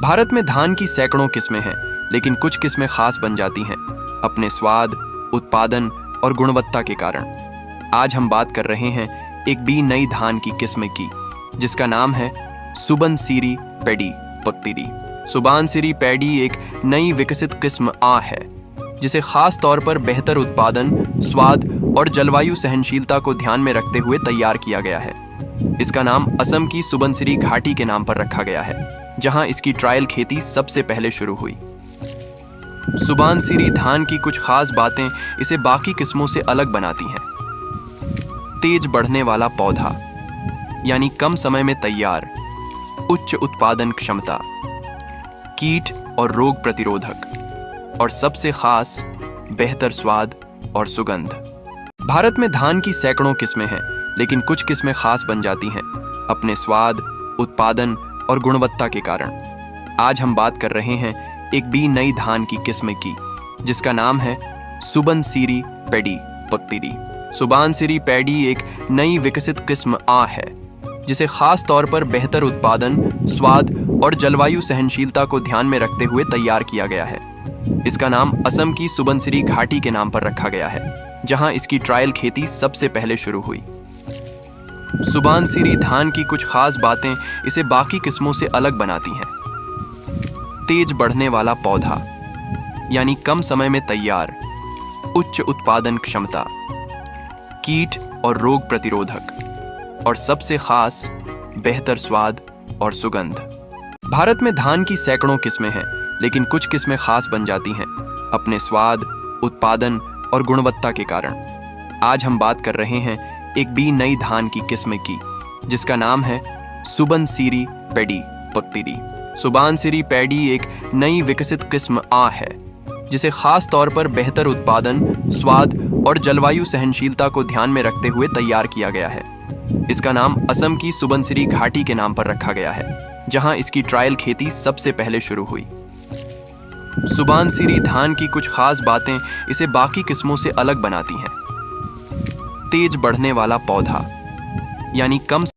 भारत में धान की सैकड़ों किस्में हैं, लेकिन कुछ किस्में खास बन जाती हैं अपने स्वाद, उत्पादन और गुणवत्ता के कारण। आज हम बात कर रहे हैं एक बी नई धान की किस्म की, जिसका नाम है सुबनसिरी पैडी पत्तिरी। सुबनसिरी पैडी एक नई विकसित किस्म आ है, जिसे खास तौर पर बेहतर उत्पादन, स्वाद और जलवायु सहनशीलता को ध्यान में रखते हुए तैयार किया गया है। इसका नाम असम की सुबनसिरी घाटी के नाम पर रखा गया है, जहां इसकी ट्रायल खेती सबसे पहले शुरू हुई। सुबनसिरी धान की कुछ खास बातें इसे बाकी किस्मों से अलग बनाती हैं। तेज बढ़ने वाला पौधा, यानी कम समय में तैयार, उच्च उत्पादन क्षमता, कीट और रोग प्रतिरोधक, और सबसे खास बेहतर स्वाद और सुगंध। भारत में धान की सैकड़ों किस्में हैं, लेकिन कुछ किस्में खास बन जाती हैं अपने स्वाद, उत्पादन और गुणवत्ता के कारण। आज हम बात कर रहे हैं एक बी नई धान की किस्म की, जिसका नाम है सुबनसिरी पैडी पत्तिरी। सुबनसिरी पैडी एक नई विकसित किस्म आ है, जिसे खास तौर पर बेहतर उत्पादन, स्वाद और जलवायु सहनशीलता को ध्यान में रखते हुए तैयार किया गया है। इसका नाम असम की सुबनसिरी घाटी के नाम पर रखा गया है, जहां इसकी ट्रायल खेती सबसे पहले शुरू हुई। सुबनसिरी धान की कुछ खास बातें इसे बाकी किस्मों से अलग बनाती हैं। तेज बढ़ने वाला पौधा, यानी कम समय में तैयार, उच्च उत्पादन क्षमता, कीट और रोग प्रतिरोधक, और सबसे खास बेहतर स्वाद और सुगंध। भारत में धान की सैकड़ों किस्में हैं, लेकिन कुछ किस्में खास बन जाती हैं अपने स्वाद, उत्पादन और गुणवत्ता के कारण। आज हम बात कर रहे हैं एक बी नई धान की किस्म की, जिसका नाम है सुबनसिरी पैडी पत्तिरी। सुबनसिरी पैडी एक नई विकसित किस्म आ है, जिसे खास तौर पर बेहतर उत्पादन, स्वाद और जलवायु सहनशीलता को ध्यान में रखते हुए तैयार किया गया है। इसका नाम असम की सुबनसिरी घाटी के नाम पर रखा गया है, जहां इसकी ट्रायल खेती सबसे पहले शुरू हुई। सुबनसिरी धान की कुछ खास बातें इसे बाकी किस्मों से अलग बनाती हैं। तेज बढ़ने वाला पौधा, यानी कम